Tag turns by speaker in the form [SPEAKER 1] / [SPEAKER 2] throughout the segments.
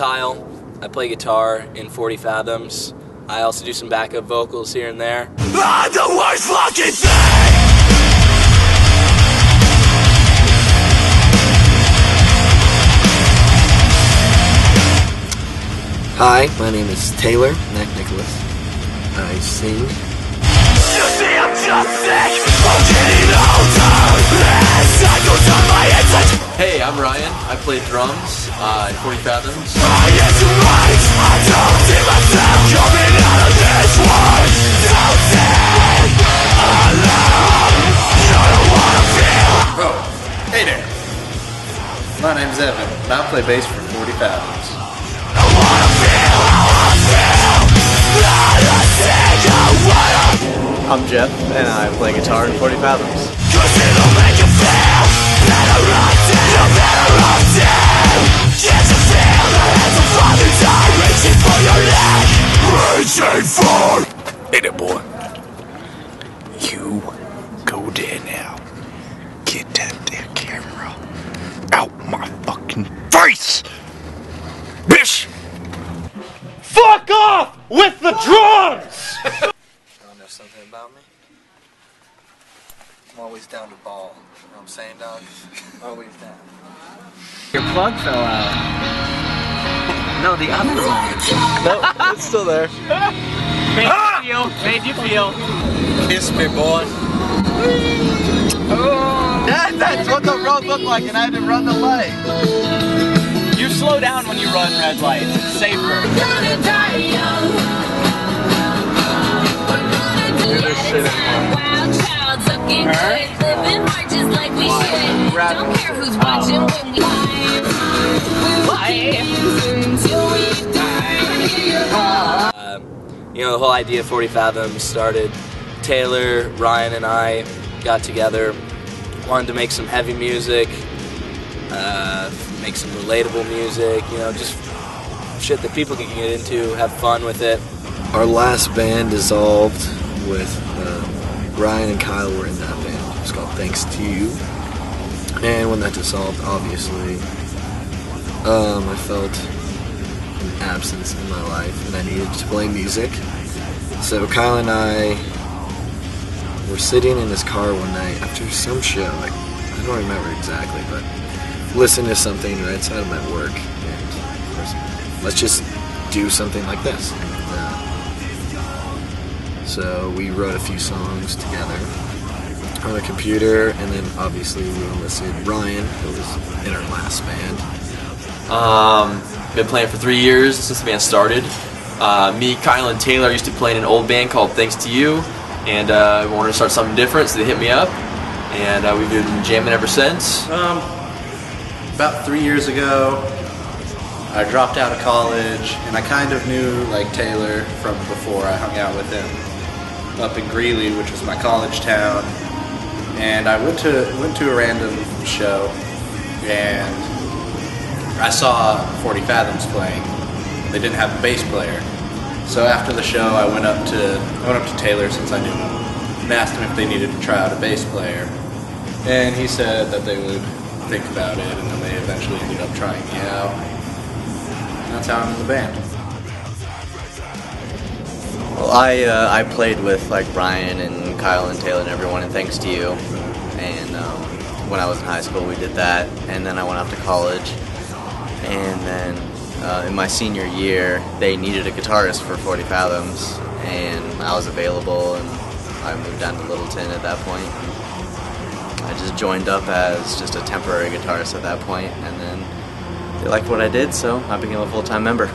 [SPEAKER 1] Kyle. I play guitar in 40 Fathoms. I also do some backup vocals here and there.
[SPEAKER 2] I'm the worst fucking thing!
[SPEAKER 3] Hi, my name is Taylor Nicholas. I sing.
[SPEAKER 2] You see, I'm just sick of getting older. Cycles on my head.
[SPEAKER 4] Hey, I'm Ryan. I play drums in 40 Fathoms.
[SPEAKER 2] I get to right. I don't see myself coming out of this one. Don't sit alone. You don't wanna feel.
[SPEAKER 5] Oh, hey there. My name's Evan, and I play bass for 40 Fathoms.
[SPEAKER 2] I wanna feel how I feel. Not a single one.
[SPEAKER 6] I'm Jeff, and I play guitar in 40 Fathoms.
[SPEAKER 2] Cause it'll make you feel better off dead. You're better off dead. Can't you feel the hands of fathers are reaching for your neck? Reaching for. Hey there, boy. You go there now. Get that there camera out my fucking face, bitch.
[SPEAKER 7] Fuck off with the drums!
[SPEAKER 3] You wanna know something about me? I'm always down to ball. You know what I'm saying, dog? Always down.
[SPEAKER 6] Your plug fell out. No, the other one.
[SPEAKER 3] No, it's still there.
[SPEAKER 6] Made you feel.
[SPEAKER 5] Kiss me, boy.
[SPEAKER 6] That's what the road looked like, and I had to run the light. You slow down when you run red lights. It's safer.
[SPEAKER 3] Do this shit
[SPEAKER 8] Don't care who's watching when we
[SPEAKER 1] You know, the whole idea of 40 Fathoms started. Taylor, Ryan, and I got together, wanted to make some heavy music, make some relatable music, you know, just shit that people can get into, have fun with it.
[SPEAKER 3] Our last band dissolved with Ryan and Kyle were in that band. It's called Thanks to You. And when that dissolved, obviously, I felt an absence in my life and I needed to play music. So Kyle and I were sitting in his car one night after some show, like, I don't remember exactly, but listening to something right outside of my work, and of course, let's just do something like this. So we wrote a few songs together on a computer, and then obviously we enlisted Ryan, who was in our last band.
[SPEAKER 4] Been playing for 3 years since the band started. Me, Kyle, and Taylor used to play in an old band called Thanks to You, and we wanted to start something different, so they hit me up, and we've been jamming ever since.
[SPEAKER 5] About 3 years ago, I dropped out of college, and I kind of knew like Taylor from before. I hung out with him up in Greeley, which was my college town, and I went to a random show, and I saw 40 Fathoms playing. They didn't have a bass player, so after the show, I went up to Taylor, since I knew him, and asked him if they needed to try out a bass player, and he said that they would think about it, and then they eventually ended up trying me out. And that's how I'm in the band.
[SPEAKER 6] Well, I played with like Ryan and Kyle and Taylor and everyone, and Thanks to You. And when I was in high school, we did that, and then I went off to college, and then in my senior year, they needed a guitarist for 40 Fathoms, and I was available, and I moved down to Littleton at that point. I just joined up as just a temporary guitarist at that point, and then they liked what I did, so I became a full-time member.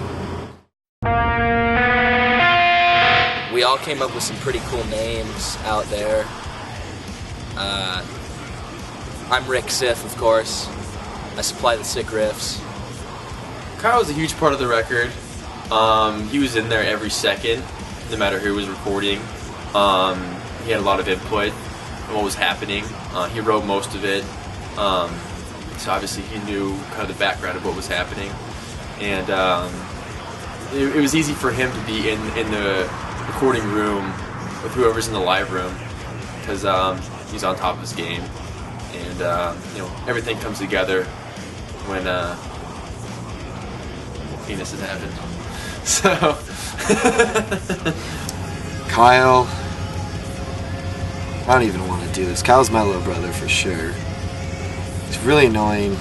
[SPEAKER 1] We all came up with some pretty cool names out there. I'm Rick Sith, of course. I supply the sick riffs.
[SPEAKER 4] Kyle was a huge part of the record. He was in there every second, no matter who was recording. He had a lot of input on what was happening. He wrote most of it, so obviously he knew kind of the background of what was happening. And it was easy for him to be in the recording room with whoever's in the live room, because he's on top of his game, and you know, everything comes together when penises happen. So.
[SPEAKER 3] Kyle, I don't even want to do this. Kyle's my little brother for sure. He's really annoying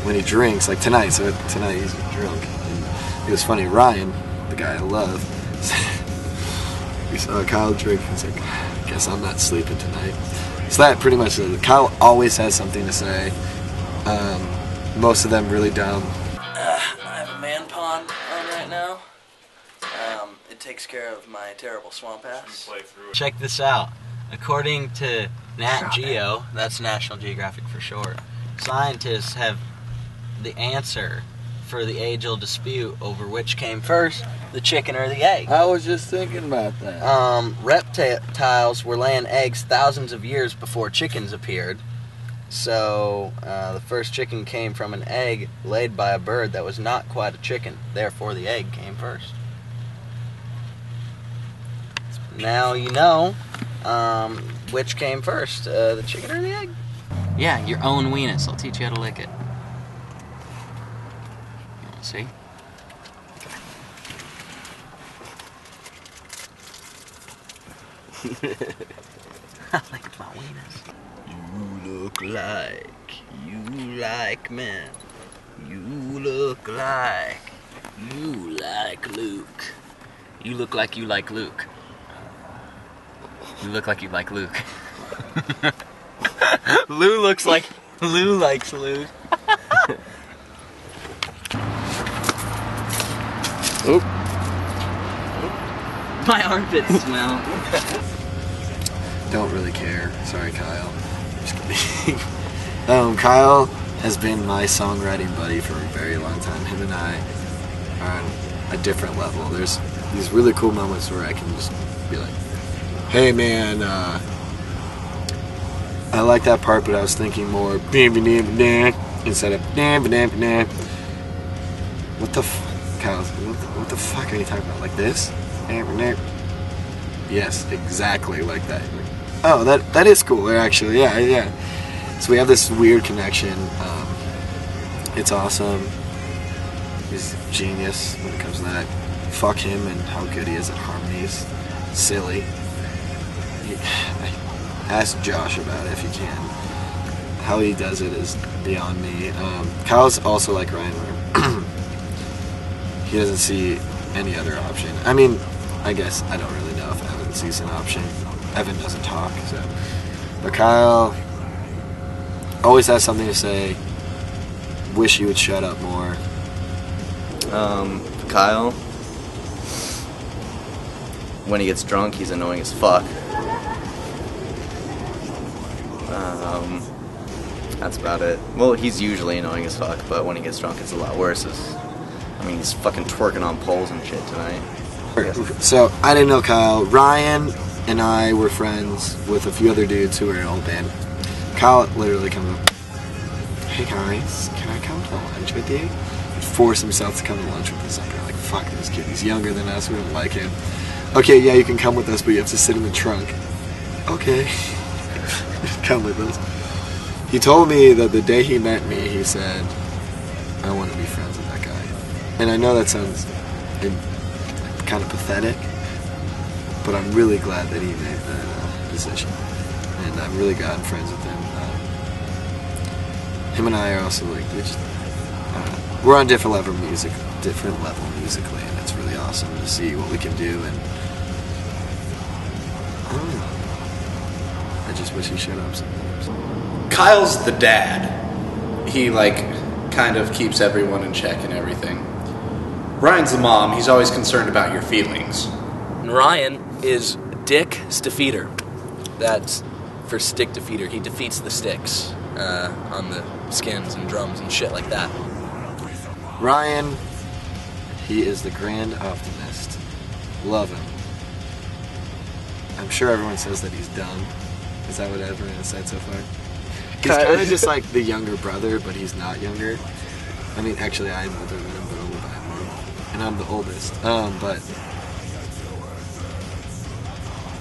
[SPEAKER 3] when he drinks, like tonight. So tonight he's drunk. And it was funny. Ryan, the guy I love, we saw Kyle drink. He's like, I guess I'm not sleeping tonight. So that pretty much is it. Kyle always has something to say. Most of them really dumb.
[SPEAKER 1] I have a man pond on right now. It takes care of my terrible swamp ass. Check this out. According to Nat Geo, that's National Geographic for short, scientists have the answer for the age-old dispute over which came first, the chicken or the egg.
[SPEAKER 3] I was just thinking about that.
[SPEAKER 1] Reptiles were laying eggs thousands of years before chickens appeared. So the first chicken came from an egg laid by a bird that was not quite a chicken. Therefore, the egg came first. Now you know which came first, the chicken or the egg.
[SPEAKER 9] Yeah, your own weenus. I'll teach you how to lick it. You want to see?
[SPEAKER 1] I licked my weenus. You look like men. You look like you like Luke.
[SPEAKER 9] You look like you like Luke. You look like you like Luke.
[SPEAKER 1] Lou looks like Lou likes Luke.
[SPEAKER 3] Oop.
[SPEAKER 9] My armpits smell.
[SPEAKER 3] Don't really care. Sorry, Kyle. Just kidding. Kyle has been my songwriting buddy for a very long time. Him and I are on a different level. There's these really cool moments where I can just be like, hey man, I like that part, but I was thinking more instead of what the Kyle, what the fuck are you talking about? Like this? Yes, exactly like that. Oh, that is cooler actually. Yeah. So we have this weird connection. It's awesome. He's genius when it comes to that. Fuck him and how good he is at harmonies. Silly. Ask Josh about it if you can. How he does it is beyond me. Kyle's also like Ryan, where he doesn't see any other option. I mean, I guess I don't really know if Evan sees an option. Evan doesn't talk, so. But Kyle always has something to say. Wish he would shut up more.
[SPEAKER 6] Kyle, when he gets drunk, he's annoying as fuck. That's about it. Well, he's usually annoying as fuck, but when he gets drunk, it's a lot worse. He's fucking twerking on poles and shit tonight.
[SPEAKER 3] So, I didn't know Kyle. Ryan and I were friends with a few other dudes who were in an old band. Kyle literally comes up, hey guys, can I come to lunch with you? He'd force himself to come to lunch with us. We're like, fuck this kid, he's younger than us, we don't like him. Okay, yeah, you can come with us, but you have to sit in the trunk. Okay. Come with us. He told me that the day he met me, he said, I want to be friends with that guy. And I know that sounds kind of pathetic, but I'm really glad that he made that decision. And I'm really glad I'm friends with him. Him and I are also like, we're on different level musically, and it's really awesome to see what we can do. And I don't know. I just wish he shut up sometimes.
[SPEAKER 5] Kyle's the dad. He kind of keeps everyone in check and everything. Ryan's the mom. He's always concerned about your feelings.
[SPEAKER 1] And Ryan is Dick Stefeater. That's for stick defeater. He defeats the sticks on the skins and drums and shit like that.
[SPEAKER 3] Ryan, he is the grand optimist. Love him. I'm sure everyone says that he's dumb. Is that what everyone has said so far? He's kind of just like the younger brother, but he's not younger. I mean, actually, I'm older than him, but only by a month. And I'm the oldest. But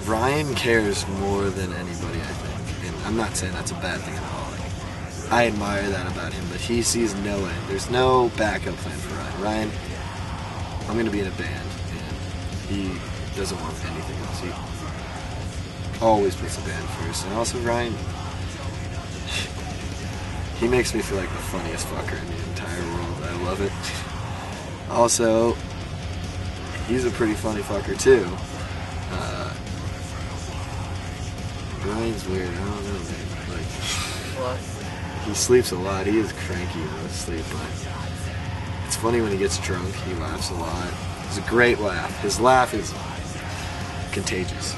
[SPEAKER 3] Ryan cares more than anybody, I think. And I'm not saying that's a bad thing at all. I admire that about him, but he sees no end. There's no backup plan for Ryan. Ryan, I'm going to be in a band, and he doesn't want anything else. He always puts the band first. And also, Ryan, he makes me feel like the funniest fucker in the entire world. I love it. Also, he's a pretty funny fucker, too. Ryan's weird. I don't know, man. Like,
[SPEAKER 6] What?
[SPEAKER 3] he sleeps a lot. He is cranky in his sleep, but it's funny when he gets drunk. He laughs a lot. It's a great laugh. His laugh is contagious.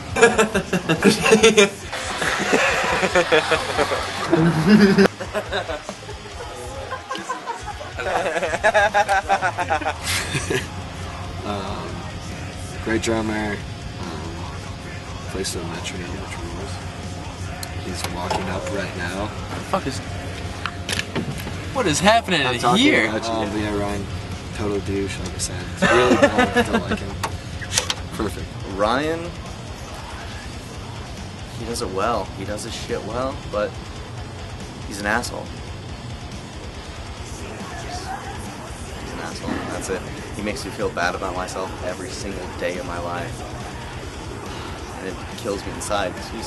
[SPEAKER 3] Great drummer. Plays to the metronome, which rules. He's walking up right now.
[SPEAKER 4] What is happening
[SPEAKER 3] I'm talking
[SPEAKER 4] here?
[SPEAKER 3] about you. But yeah, Ryan, total douche, like I said. It's really don't like him. Perfect.
[SPEAKER 6] Ryan, he does it well. He does his shit well, but he's an asshole. He's an asshole. That's it. He makes me feel bad about myself every single day of my life. And it kills me inside. We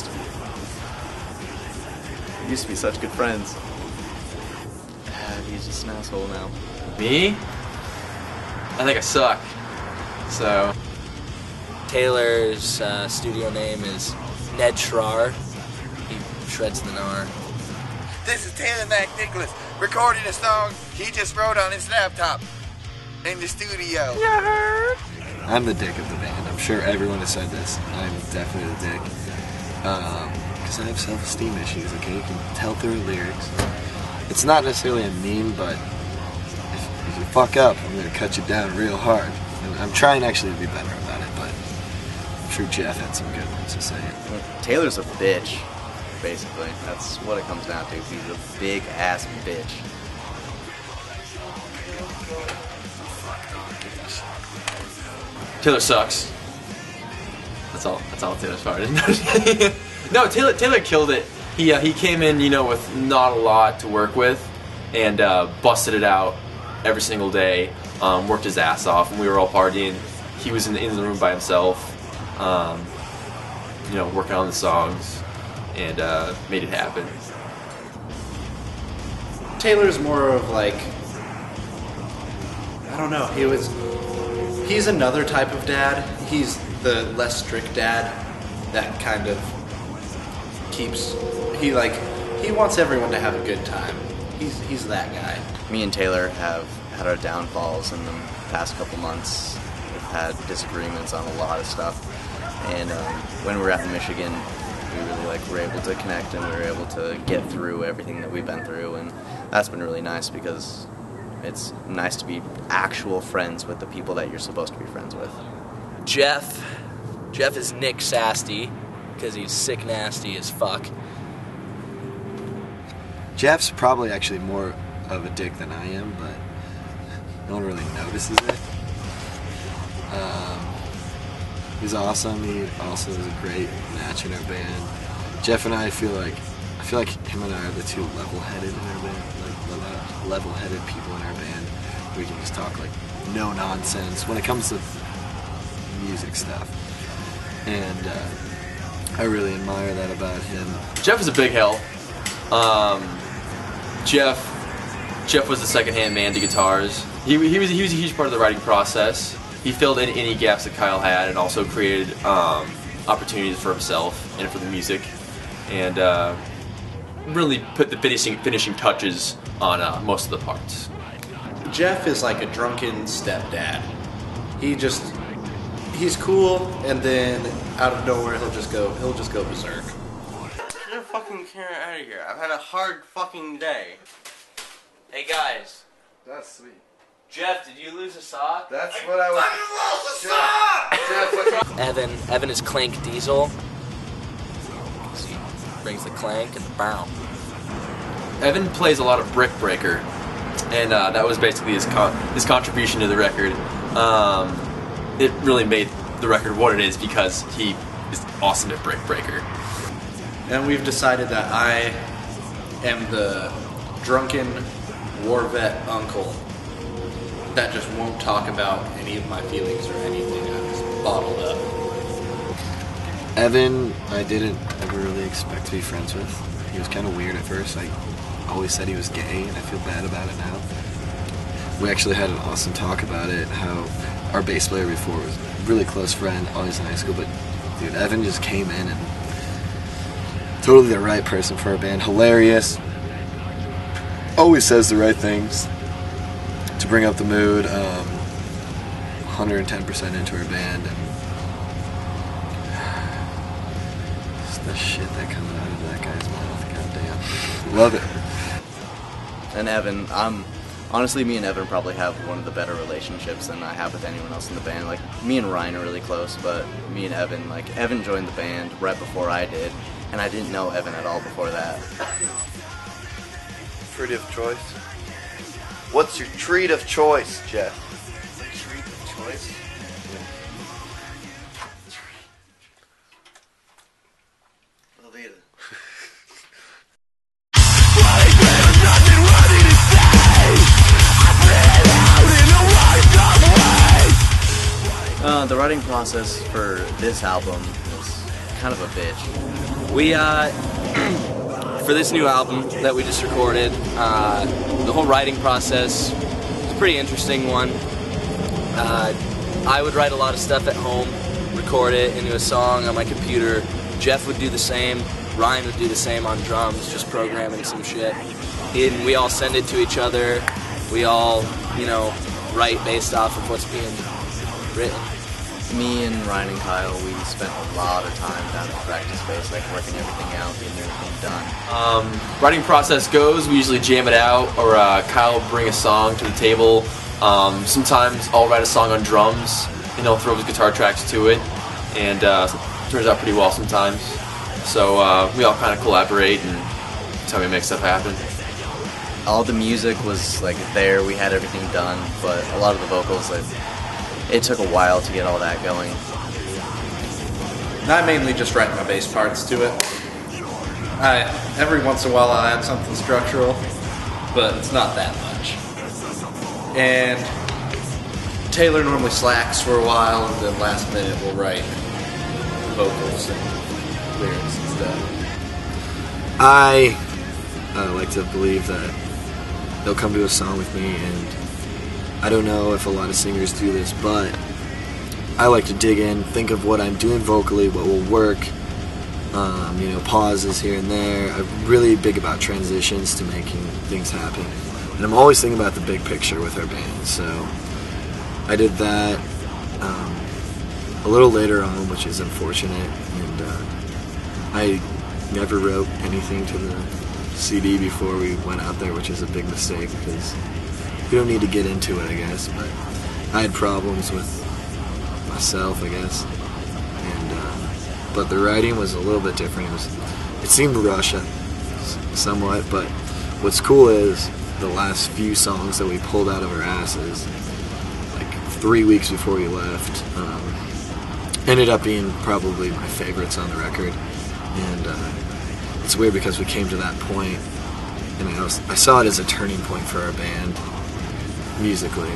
[SPEAKER 6] used to be such good friends. He's just an asshole now.
[SPEAKER 4] Me? I think I suck. So.
[SPEAKER 1] Taylor's studio name is Ned Schrar. He shreds the gnar.
[SPEAKER 10] This is Taylor McNicholas recording a song he just wrote on his laptop in the studio.
[SPEAKER 3] I'm the dick of the band. I'm sure everyone has said this. I'm definitely the dick. Because I have self-esteem issues, okay? You can tell through the lyrics. It's not necessarily a meme, but if you fuck up, I'm going to cut you down real hard. And I'm trying actually to be better about it, but I'm sure Jeff had some good ones to say.
[SPEAKER 6] Taylor's a bitch, basically. That's what it comes down to. He's a big ass bitch.
[SPEAKER 4] Taylor sucks. That's all Taylor's part. No, Taylor killed it. He came in, with not a lot to work with, and busted it out every single day. Worked his ass off, and we were all partying. He was in the room by himself, working on the songs, and made it happen.
[SPEAKER 5] Taylor's more of like, I don't know. He's another type of dad. He's the less strict dad that kind of keeps. He wants everyone to have a good time. He's that guy.
[SPEAKER 6] Me and Taylor have had our downfalls in the past couple months. We've had disagreements on a lot of stuff, and when we were at Michigan, we really were able to connect, and we were able to get through everything that we've been through, and that's been really nice because it's nice to be actual friends with the people that you're supposed to be friends with.
[SPEAKER 1] Jeff is Nick Sasty because he's sick nasty as fuck.
[SPEAKER 3] Jeff's probably actually more of a dick than I am, but no one really notices it. He's awesome. He also is a great match in our band. Jeff and I feel like him and I are the two level-headed in our band, like level-headed people in our band. We can just talk no nonsense when it comes to music stuff, and I really admire that about him.
[SPEAKER 4] Jeff is a big help. Jeff was the second-hand man to guitars. He was a huge part of the writing process. He filled in any gaps that Kyle had, and also created opportunities for himself and for the music, and really put the finishing touches on most of the parts.
[SPEAKER 5] Jeff is like a drunken stepdad. He's cool, and then out of nowhere he'll just go berserk.
[SPEAKER 11] Get your fucking camera out of here. I've had a hard fucking day.
[SPEAKER 1] Hey guys,
[SPEAKER 3] That's sweet.
[SPEAKER 1] Jeff, did you lose a sock?
[SPEAKER 3] That's what I was.
[SPEAKER 1] Evan is Clank Diesel. He brings the clank and the bow.
[SPEAKER 4] Evan plays a lot of Brick Breaker, and that was basically his contribution to the record. It really made the record what it is because he is awesome at Brick Breaker.
[SPEAKER 5] And we've decided that I am the drunken war vet uncle that just won't talk about any of my feelings or anything. I was bottled up.
[SPEAKER 3] Evan, I didn't ever really expect to be friends with. He was kind of weird at first. I always said he was gay, and I feel bad about it now. We actually had an awesome talk about it, how our bass player before was a really close friend, always in high school, but dude, Evan just came in and totally the right person for our band. Hilarious. Always says the right things to bring up the mood. 110% into our band. And just the shit that comes out of that guy's mouth. Goddamn. Love it.
[SPEAKER 6] And Evan, honestly, me and Evan probably have one of the better relationships than I have with anyone else in the band. Like, me and Ryan are really close, but me and Evan, like, Evan joined the band right before I did, and I didn't know Evan at all before that.
[SPEAKER 12] Treat of choice? What's your treat of choice, Jeff?
[SPEAKER 11] Treat of choice?
[SPEAKER 6] The writing process for this album was kind of a bitch.
[SPEAKER 1] We, for this new album that we just recorded, the whole writing process was a pretty interesting one. I would write a lot of stuff at home, record it into a song on my computer. Jeff would do the same. Ryan would do the same on drums, just programming some shit. And we all send it to each other. We all, you know, write based off of what's being written.
[SPEAKER 6] Me and Ryan and Kyle, we spent a lot of time down at the practice space, like working everything out, getting everything done.
[SPEAKER 4] Writing process goes, we usually jam it out, or Kyle will bring a song to the table. Sometimes I'll write a song on drums, and he'll throw his guitar tracks to it, and it turns out pretty well sometimes. So we all kind of collaborate, and that's how we make stuff happen.
[SPEAKER 6] All the music was like there, we had everything done, but a lot of the vocals, like, it took a while to get all that going.
[SPEAKER 5] And I mainly just write my bass parts to it. Every once in a while I'll add something structural, but it's not that much. And Taylor normally slacks for a while, and then last minute we'll write vocals and lyrics and stuff.
[SPEAKER 3] I like to believe that they'll come to a song with me, and I don't know if a lot of singers do this, but I like to dig in, think of what I'm doing vocally, what will work, you know, pauses here and there. I'm really big about transitions to making things happen. And I'm always thinking about the big picture with our band, so I did that a little later on, which is unfortunate, and I never wrote anything to the CD before we went out there, which is a big mistake because we don't need to get into it, I guess, but I had problems with myself, I guess, and but the writing was a little bit different. It seemed rushed somewhat, but what's cool is the last few songs that we pulled out of our asses, like 3 weeks before we left, ended up being probably my favorites on the record, and it's weird because we came to that point, and I saw it as a turning point for our band musically.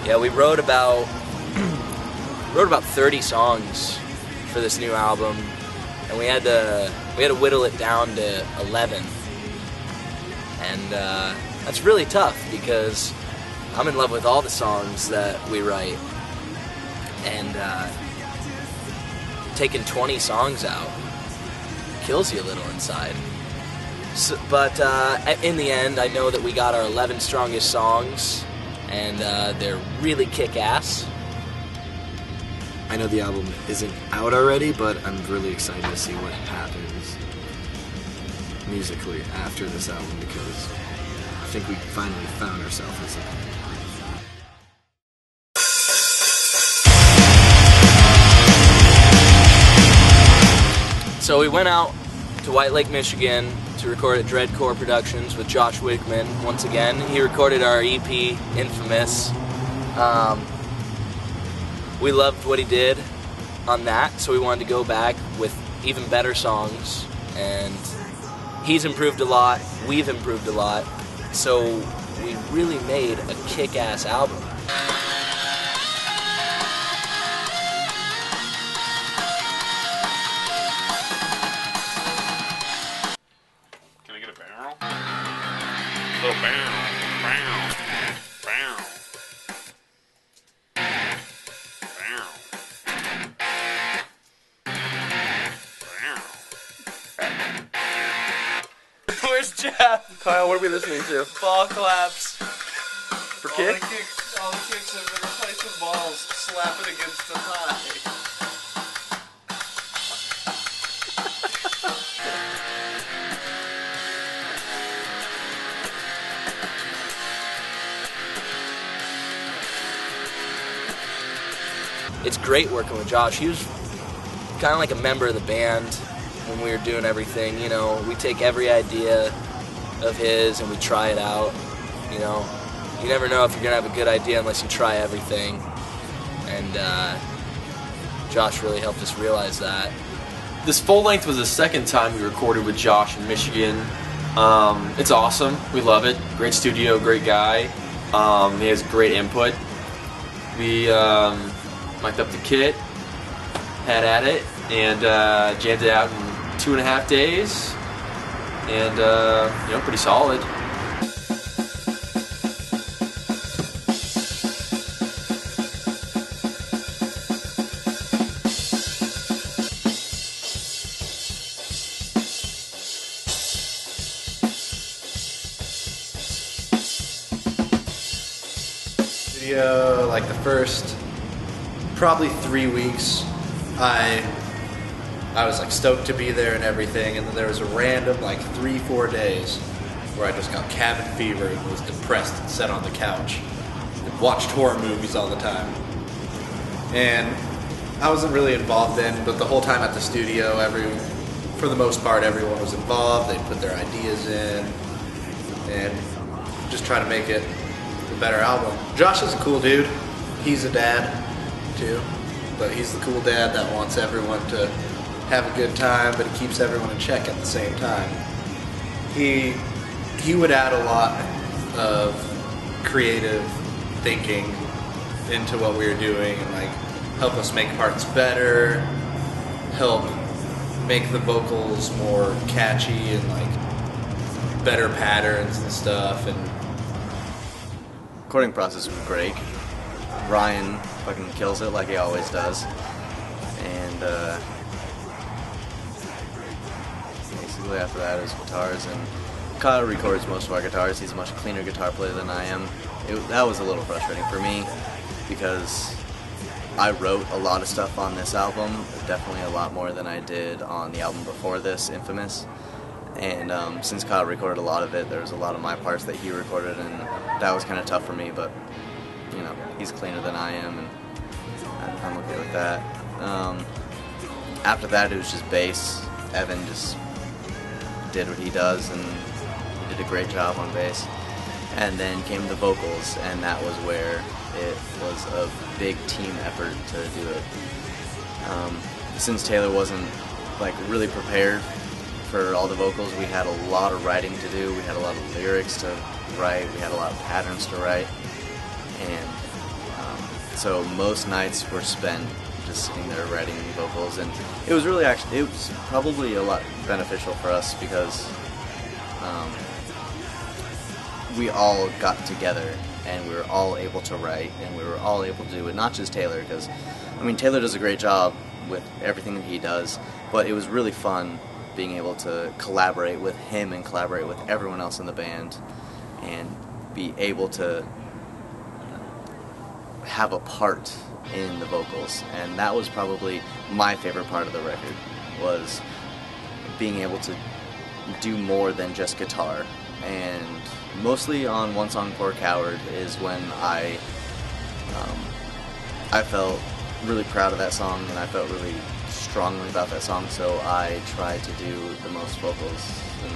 [SPEAKER 1] Yeah, we wrote about 30 songs for this new album, and we had to whittle it down to 11, and that's really tough because I'm in love with all the songs that we write, and taking 20 songs out kills you a little inside. So, but in the end, I know that we got our 11 strongest songs, and they're really kick-ass.
[SPEAKER 3] I know the album isn't out already, but I'm really excited to see what happens musically after this album, because I think we finally found ourselves as a band.
[SPEAKER 1] So we went out to White Lake, Michigan to record at Dreadcore Productions with Josh Wickman once again. He recorded our EP, Infamous. We loved what he did on that, so we wanted to go back with even better songs, and he's improved a lot, we've improved a lot,
[SPEAKER 3] So we really made a kick-ass album.
[SPEAKER 13] Can I get a barrel? Little barrel. Barrel. Barrel.
[SPEAKER 4] Where's Jeff?
[SPEAKER 3] Kyle, what are we listening to?
[SPEAKER 4] Ball claps.
[SPEAKER 3] For kick?
[SPEAKER 11] All the kicks have been replaced with balls. Slap it against the thigh.
[SPEAKER 3] It's great working with Josh. He was kind of like a member of the band when we were doing everything. You know, we take every idea of his and we try it out. You know, you never know if you're gonna have a good idea unless you try everything. And Josh really helped us realize that.
[SPEAKER 4] This full length was the second time we recorded with Josh in Michigan. It's awesome. We love it. Great studio, great guy. He has great input. We mic'd up the kit, had at it, and jammed it out in 2.5 days. And, you know, pretty solid.
[SPEAKER 5] Studio, like the first probably 3 weeks, I was like stoked to be there and everything, and then there was a random like 3-4 days where I just got cabin fever and was depressed and sat on the couch and watched horror movies all the time. And I wasn't really involved then, but the whole time at the studio, for the most part, everyone was involved. They put their ideas in and just try to make it a better album. Josh is a cool dude. He's a dad too, but he's the cool dad that wants everyone to have a good time, but he keeps everyone in check at the same time. He would add a lot of creative thinking into what we were doing and like help us make parts better, help make the vocals more catchy and like better patterns and stuff. And
[SPEAKER 6] recording process was great. Ryan fucking kills it like he always does. And basically after that it was guitars, and Kyle records most of our guitars. He's a much cleaner guitar player than I am. That was a little frustrating for me because I wrote a lot of stuff on this album, definitely a lot more than I did on the album before this, Infamous. And since Kyle recorded a lot of it, there was a lot of my parts that he recorded, and that was kind of tough for me, but you know, he's cleaner than I am, and I'm okay with that. After that, it was just bass. Evan just did what he does, and he did a great job on bass. And then came the vocals, and that was where it was a big team effort to do it. Since Taylor wasn't like really prepared for all the vocals, we had a lot of writing to do. We had a lot of lyrics to write. We had a lot of patterns to write. And so most nights were spent just sitting there writing vocals, and it was really it was probably a lot beneficial for us because we all got together and we were all able to write, and we were all able to do it, not just Taylor, because I mean Taylor does a great job with everything that he does, but it was really fun being able to collaborate with him and collaborate with everyone else in the band and be able to have a part in the vocals. And that was probably my favorite part of the record, was being able to do more than just guitar. And mostly on one song, Poor Coward, is when I felt really proud of that song, and I felt really strongly about that song, so I tried to do the most vocals, and,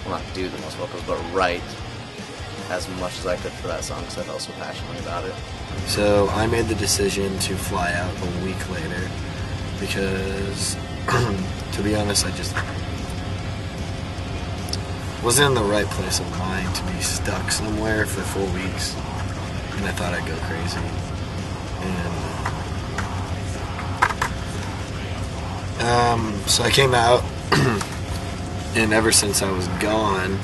[SPEAKER 6] well, not do the most vocals, but write as much as I could for that song because I felt so passionately about it.
[SPEAKER 3] So I made the decision to fly out a week later because, to be honest, wasn't in the right place of mind to be stuck somewhere for 4 weeks, and I thought I'd go crazy. And so I came out, and ever since I was gone,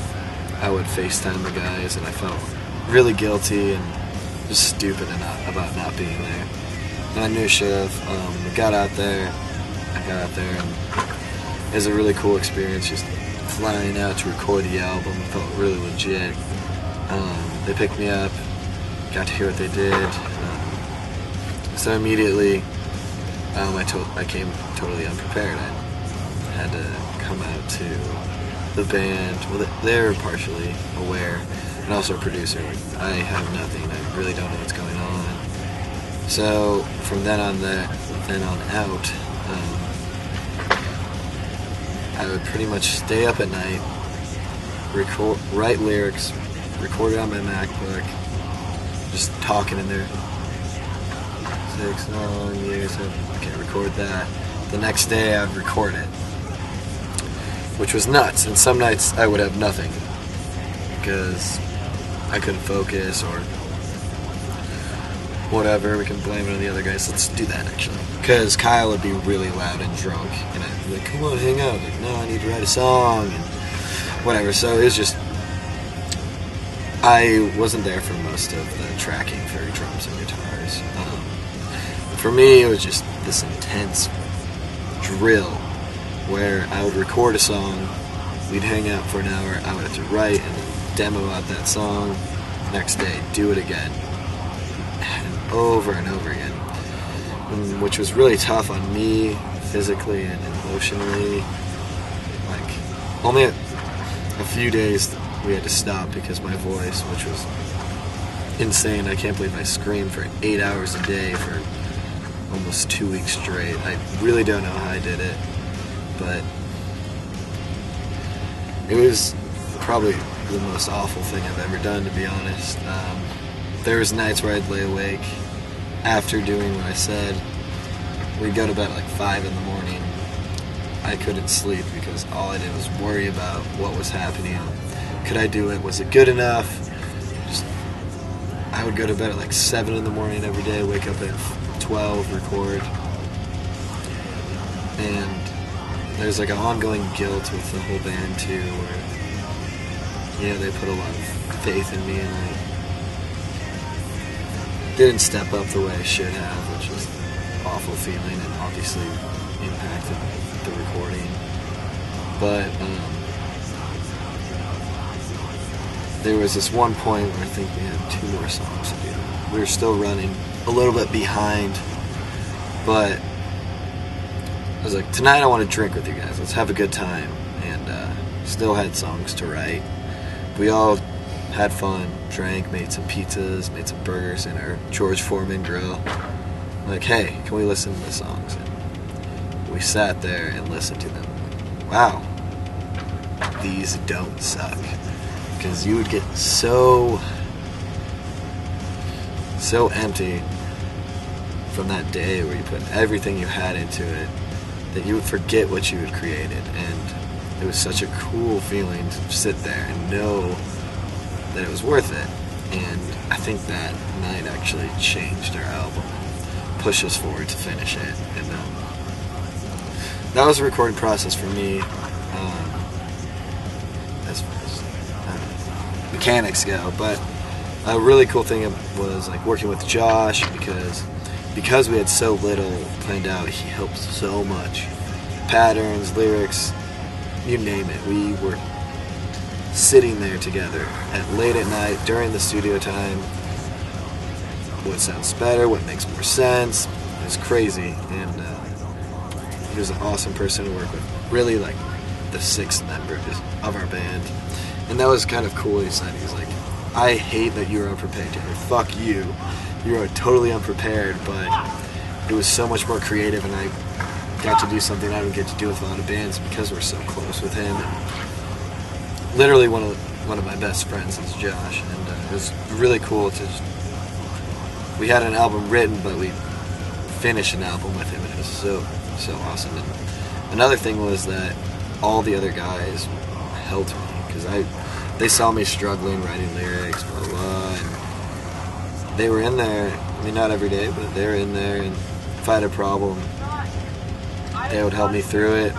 [SPEAKER 3] I would FaceTime the guys, and I felt really guilty and just stupid about not being there. And I knew I should have. I got out there, and it was a really cool experience just flying out to record the album. It felt really legit. They picked me up, got to hear what they did. So immediately, I came totally unprepared. I had to come out to the band. Well, they were partially aware, and also a producer. I have nothing. I really don't know what's going on. So from then on out, I would pretty much stay up at night, write lyrics, record it on my MacBook, just talking in there. 6 long years of, okay, record that. The next day I'd record it, which was nuts. And some nights I would have nothing because I couldn't focus or whatever. We can blame it on the other guys. Let's do that actually. Because Kyle would be really loud and drunk, and I'd be like, come on, hang out. Like, no, I need to write a song and whatever. So it was just, I wasn't there for most of the tracking for drums and guitars. For me, it was just this intense drill where I would record a song, we'd hang out for an hour, I would have to write and demo out that song, next day do it again, and over again, which was really tough on me physically and emotionally. Like, only a few days we had to stop because my voice, which was insane. I can't believe I screamed for 8 hours a day for almost 2 weeks straight. I really don't know how I did it, but it was probably the most awful thing I've ever done, to be honest. There was nights where I'd lay awake after doing what I said. We'd go to bed at like 5 in the morning. I couldn't sleep because all I did was worry about what was happening. Could I do it? Was it good enough? I would go to bed at like 7 in the morning every day, wake up at 12, record. And there's like an ongoing guilt with the whole band too, where, you know, they put a lot of faith in me and I didn't step up the way I should have, which was an awful feeling and obviously impacted the recording. But there was this one point where I think we had 2 more songs to do. We were still running a little bit behind, but I was like, tonight I want to drink with you guys. Let's have a good time. And still had songs to write. We all had fun, drank, made some pizzas, made some burgers in our George Foreman grill. I'm like, hey, can we listen to the songs? And we sat there and listened to them. Wow, these don't suck. Because you would get so empty from that day where you put everything you had into it that you would forget what you had created. And it was such a cool feeling to sit there and know that it was worth it. And I think that night actually changed our album and pushed us forward to finish it. And that was a recording process for me. As far as mechanics go, but a really cool thing was like working with Josh because we had so little planned out. He helped so much. Patterns, lyrics, you name it. We were sitting there together at late at night during the studio time. What sounds better? What makes more sense? It was crazy, and he was an awesome person to work with. Really like the 6th member of our band. And that was kind of cool. He said, he's like, I hate that you were unprepared, Taylor. Fuck you. You were totally unprepared, but it was so much more creative, and I got to do something I don't get to do with a lot of bands because we're so close with him. And literally one of my best friends is Josh, and it was really cool to we had an album written, but we finished an album with him, and it was so awesome. And another thing was that all the other guys helped me, because they saw me struggling writing lyrics, blah, blah, blah, and they were in there. I mean, not every day, but they were in there, and if I had a problem, they would help me through it.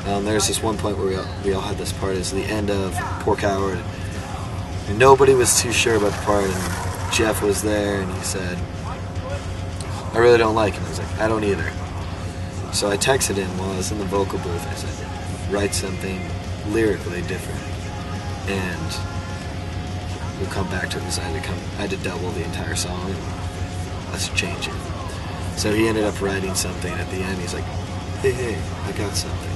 [SPEAKER 3] There's this one point where we all had this part. It's the end of Poor Coward. And nobody was too sure about the part, and Jeff was there, and he said, I really don't like him. I was like, I don't either. So I texted him while I was in the vocal booth. I said, write something lyrically different, and we'll come back to it. Because I had to double the entire song, and let's change it. So he ended up writing something at the end. He's like, hey, I got something.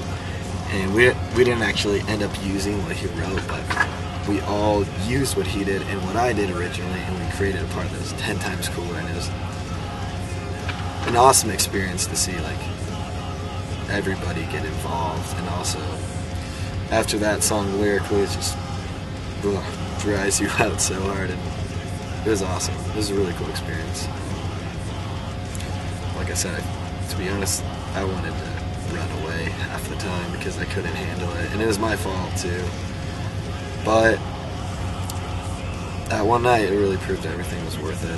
[SPEAKER 3] And we didn't actually end up using what he wrote, but we all used what he did and what I did originally, and we created a part that was 10 times cooler, and it was an awesome experience to see like everybody get involved. And also after that song lyrically, it just dries you out so hard, and it was awesome. It was a really cool experience. Like I said, to be honest, I wanted to run away half the time because I couldn't handle it, and it was my fault too. But that one night, it really proved everything was worth it.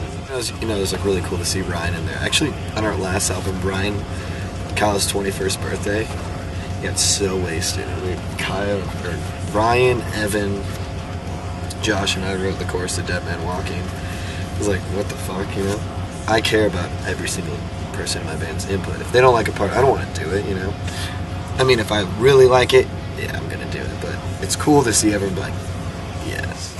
[SPEAKER 3] And it was like really cool to see Ryan in there. Actually, on our last album, Kyle's 21st birthday, he got so wasted. Ryan, Evan, Josh, and I wrote the chorus to Dead Man Walking. I was like, what the fuck, you know? I care about every single person in my band's input. If they don't like a part, I don't want to do it, you know? I mean, if I really like it, yeah, I'm gonna do it, but it's cool to see everyone like, yes.